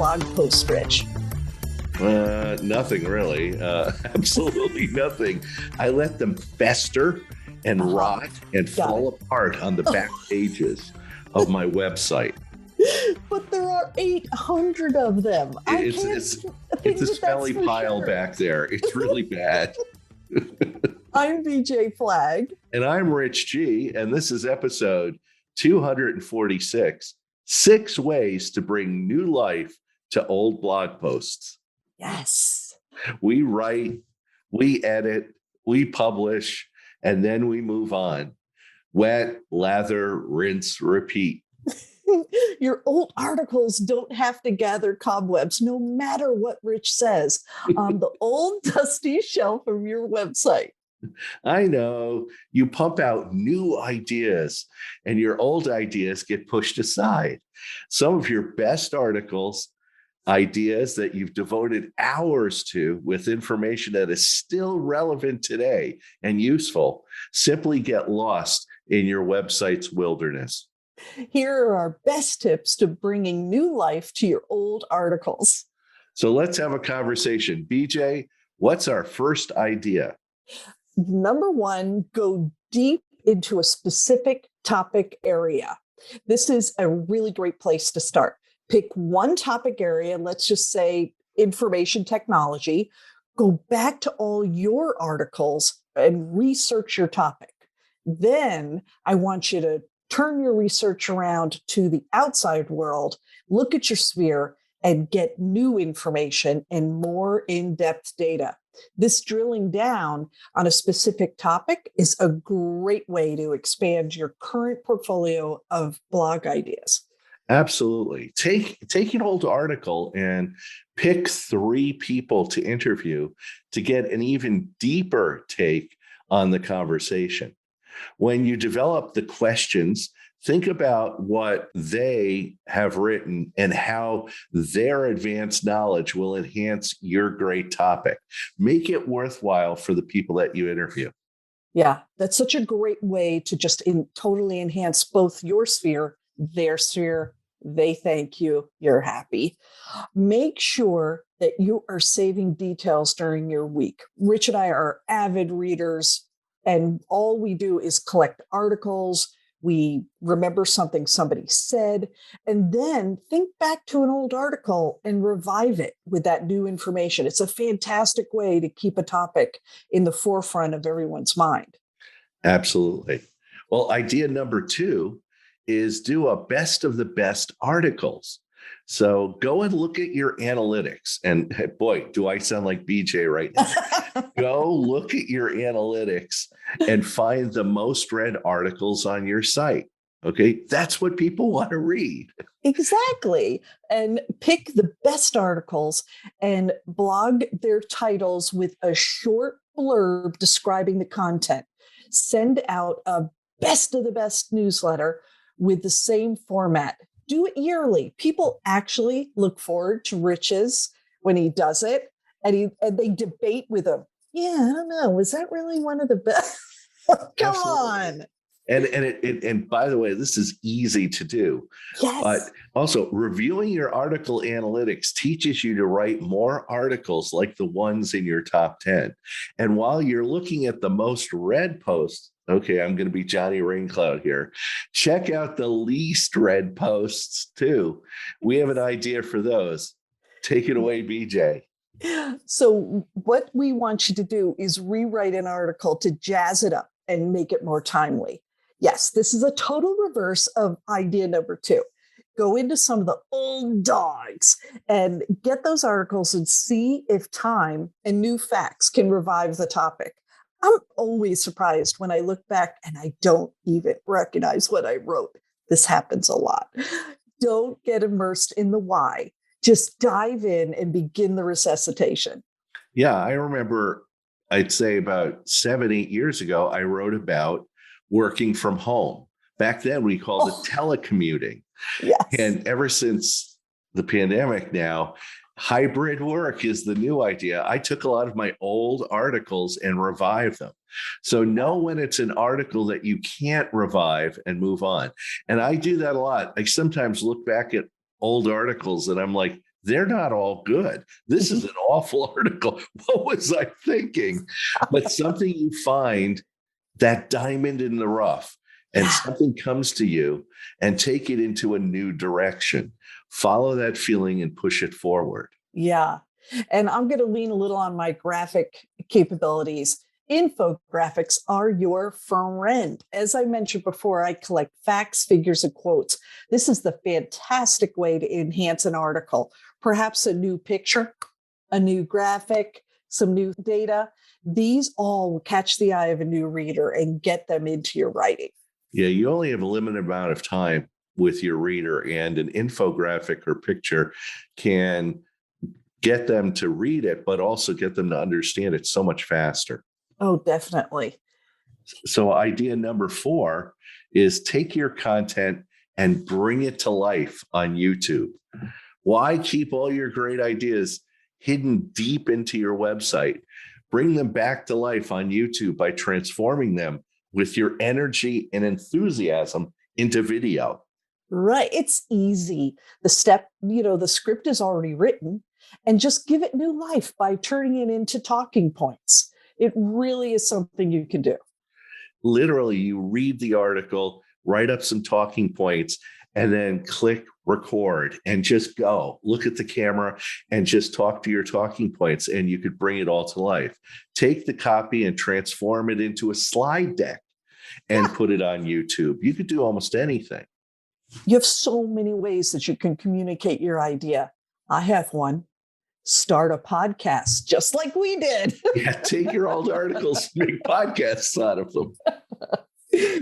blog post, Rich? Nothing really. Absolutely nothing. I let them fester and rot and Got fall apart on the back pages of my website. But there are 800 of them. It's a smelly pile back there. It's really bad. I'm BJ Flagg. And I'm Rich G. And this is episode 246, 6 ways to bring new life to old blog posts. Yes. We write, we edit, we publish, and then we move on. Wet, lather, rinse, repeat. Your old articles don't have to gather cobwebs, no matter what Rich says, on the old dusty shelf of your website. I know you pump out new ideas and your old ideas get pushed aside. Some of your best articles, ideas that you've devoted hours to with information that is still relevant today and useful, simply get lost in your website's wilderness. Here are our best tips to bringing new life to your old articles. So let's have a conversation. BJ, what's our first idea? Number one, go deep into a specific topic area. This is a really great place to start. Pick one topic area, let's just say information technology. Go back to all your articles and research your topic. Then I want you to turn your research around to the outside world, look at your sphere, and get new information and more in-depth data. This drilling down on a specific topic is a great way to expand your current portfolio of blog ideas. Absolutely. Take an old article and pick 3 people to interview to get an even deeper take on the conversation. When you develop the questions, think about what they have written and how their advanced knowledge will enhance your great topic. Make it worthwhile for the people that you interview. Yeah, that's such a great way to just totally enhance both your sphere, their sphere. They thank you. You're happy. Make sure that you are saving details during your week. Rich and I are avid readers, and all we do is collect articles. We remember something somebody said, and then think back to an old article and revive it with that new information. It's a fantastic way to keep a topic in the forefront of everyone's mind. Absolutely. Well, idea number 2 is do a best of the best articles. So go and look at your analytics. And boy, do I sound like BJ right now. Go look at your analytics and find the most read articles on your site. Okay, that's what people want to read. Exactly. And pick the best articles and blog their titles with a short blurb describing the content. Send out a best of the best newsletter with the same format. Do it yearly. People actually look forward to Rich's when he does it, and they debate with him. Yeah, I don't know. Was that really one of the best? Come on. And by the way, this is easy to do. Yes. Also, reviewing your article analytics teaches you to write more articles like the ones in your top 10. And while you're looking at the most read posts, okay, I'm going to be Johnny Raincloud here. Check out the least read posts too. We have an idea for those. Take it away, BJ. So what we want you to do is rewrite an article to jazz it up and make it more timely. Yes, this is a total reverse of idea number 2. Go into some of the old dogs and get those articles and see if time and new facts can revive the topic. I'm always surprised when I look back and I don't even recognize what I wrote. This happens a lot. Don't get immersed in the why. Just dive in and begin the resuscitation. Yeah, I remember, I'd say about 7-8 years ago, I wrote about working from home. Back then, we called it telecommuting. Yes. And ever since the pandemic now, hybrid work is the new idea. I took a lot of my old articles and revived them. So know when it's an article that you can't revive and move on. And I do that a lot. I sometimes look back at old articles and I'm like, they're not all good. This is an awful article. What was I thinking? But something you find, that diamond in the rough, and Yeah. something comes to you, and take it into a new direction. Follow that feeling and push it forward. Yeah. And I'm going to lean a little on my graphic capabilities. Infographics are your friend. As I mentioned before, I collect facts, figures, and quotes. This is the fantastic way to enhance an article. Perhaps a new picture, a new graphic, some new data. These all will catch the eye of a new reader and get them into your writing. Yeah, you only have a limited amount of time with your reader, and an infographic or picture can get them to read it, but also get them to understand it so much faster. Oh, definitely. So, idea number 4 is take your content and bring it to life on YouTube. Why keep all your great ideas hidden deep into your website? Bring them back to life on YouTube by transforming them with your energy and enthusiasm into video. Right. It's easy. The script is already written, and just give it new life by turning it into talking points. It really is something you can do. Literally, you read the article, write up some talking points, and then click record and just go. Look at the camera and just talk to your talking points, and you could bring it all to life. Take the copy and transform it into a slide deck and put it on YouTube. You could do almost anything. You have so many ways that you can communicate your idea. I have one. Start a podcast, just like we did. Yeah, take your old articles, make podcasts out of them.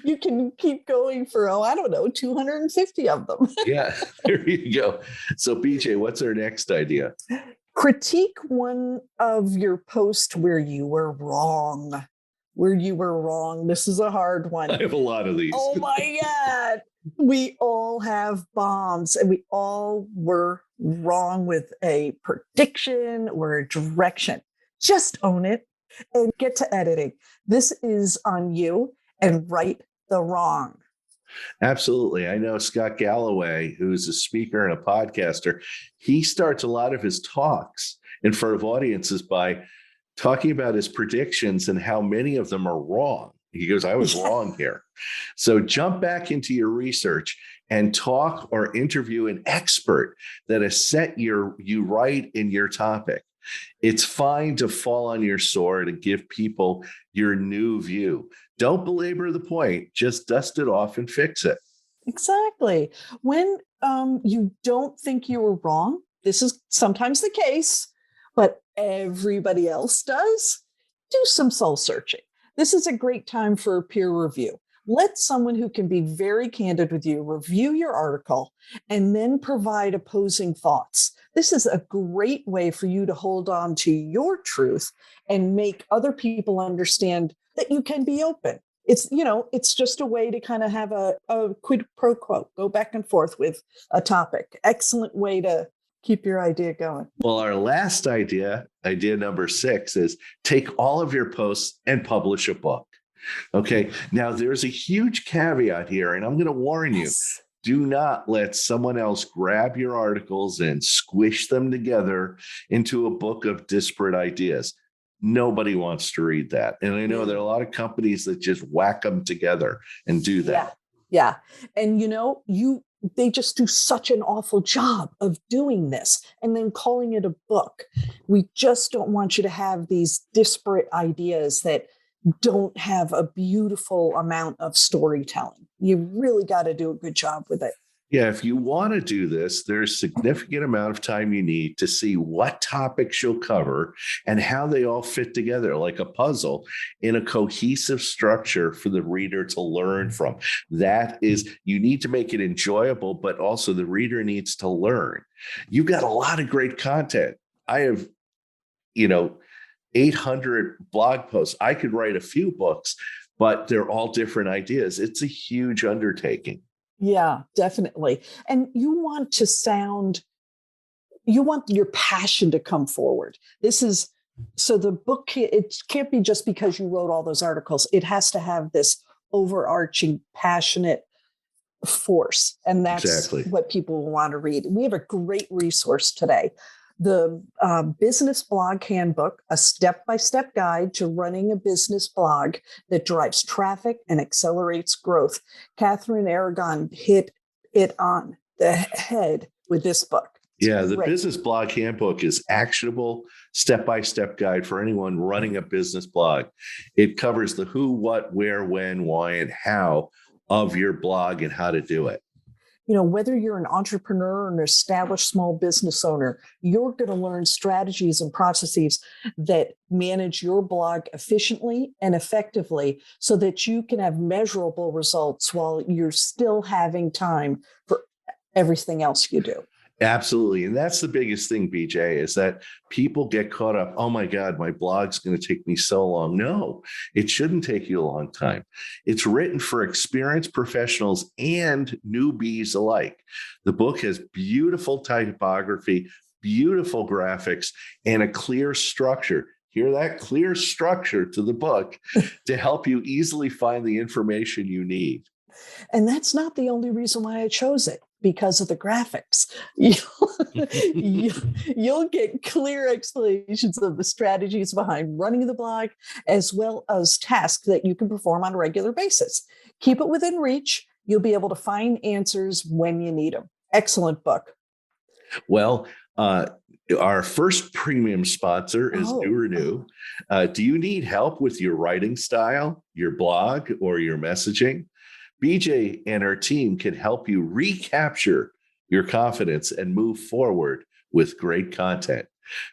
You can keep going for, 250 of them. Yeah, there you go. So, BJ, what's our next idea? Critique one of your posts where you were wrong. This is a hard one. I have a lot of these. Oh my God. We all have bombs, and we all were wrong with a prediction or a direction. Just own it and get to editing. This is on you, and right the wrong. Absolutely. I know Scott Galloway, who's a speaker and a podcaster, he starts a lot of his talks in front of audiences by talking about his predictions and how many of them are wrong. He goes, I was wrong here. So jump back into your research and talk or interview an expert that has set you right in your topic. It's fine to fall on your sword and give people your new view. Don't belabor the point, just dust it off and fix it. Exactly. When you don't think you were wrong, this is sometimes the case, but everybody else does, do some soul searching. This is a great time for peer review. Let someone who can be very candid with you review your article and then provide opposing thoughts. This is a great way for you to hold on to your truth and make other people understand that you can be open. It's just a way to kind of have a quid pro quo, go back and forth with a topic. Excellent way to keep your idea going. Well, our last idea number 6, is take all of your posts and publish a book. Okay. Now, there's a huge caveat here, and I'm going to warn you. Do not let someone else grab your articles and squish them together into a book of disparate ideas. Nobody wants to read that. And I know there are a lot of companies that just whack them together and do that. Yeah. And they just do such an awful job of doing this and then calling it a book. We just don't want you to have these disparate ideas that don't have a beautiful amount of storytelling. You really got to do a good job with it. Yeah, if you want to do this, there's a significant amount of time you need to see what topics you'll cover and how they all fit together like a puzzle in a cohesive structure for the reader to learn from. That is, you need to make it enjoyable, but also the reader needs to learn. You've got a lot of great content. I have, 800 blog posts. I could write a few books, but they're all different ideas. It's a huge undertaking. Yeah, definitely. And you want your passion to come forward. So the book, it can't be just because you wrote all those articles. It has to have this overarching, passionate force. And that's Exactly. what people want to read. We have a great resource today. The Business Blog Handbook, a step-by-step guide to running a business blog that drives traffic and accelerates growth. Catherine Aragon hit it on the head with this book. Yeah, the Business Blog Handbook is actionable step-by-step guide for anyone running a business blog. It covers the who, what, where, when, why, and how of your blog and how to do it. You know, whether you're an entrepreneur or an established small business owner, you're going to learn strategies and processes that manage your blog efficiently and effectively so that you can have measurable results while you're still having time for everything else you do. Absolutely. And that's the biggest thing, BJ, is that people get caught up. Oh my God, my blog's going to take me so long. No, it shouldn't take you a long time. It's written for experienced professionals and newbies alike. The book has beautiful typography, beautiful graphics, and a clear structure. Hear that? Clear structure to the book to help you easily find the information you need. And that's not the only reason why I chose it, because of the graphics. You'll get clear explanations of the strategies behind running the blog, as well as tasks that you can perform on a regular basis. Keep it within reach. You'll be able to find answers when you need them. Excellent book. Well, our first premium sponsor is New Renew. Do you need help with your writing style, your blog, or your messaging? BJ and our team can help you recapture your confidence and move forward with great content.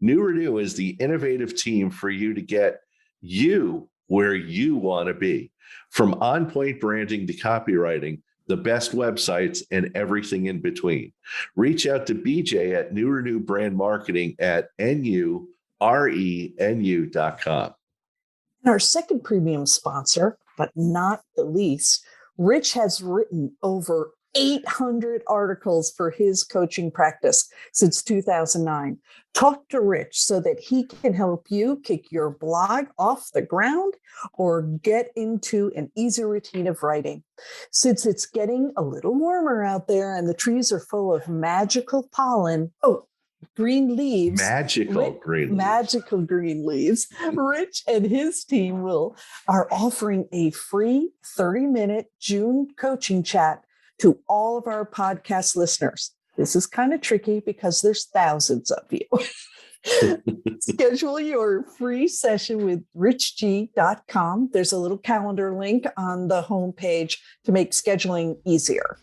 New Renew is the innovative team for you to get you where you want to be. From on-point branding to copywriting, the best websites, and everything in between. Reach out to BJ at New Renew Brand Marketing at NURENU.com. And our second premium sponsor, but not the least, Rich has written over 800 articles for his coaching practice since 2009. Talk to Rich so that he can help you kick your blog off the ground or get into an easy routine of writing. Since it's getting a little warmer out there and the trees are full of magical pollen, green leaves. Magical green leaves. Rich and his team are offering a free 30-minute June coaching chat to all of our podcast listeners. This is kind of tricky because there's thousands of you. Schedule your free session with richg.com. There's a little calendar link on the homepage to make scheduling easier.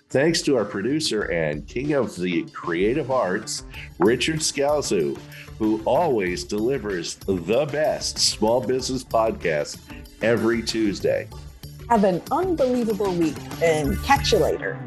Thanks to our producer and king of the creative arts, Richard Scalzo, who always delivers the best small business podcast every Tuesday. Have an unbelievable week and catch you later.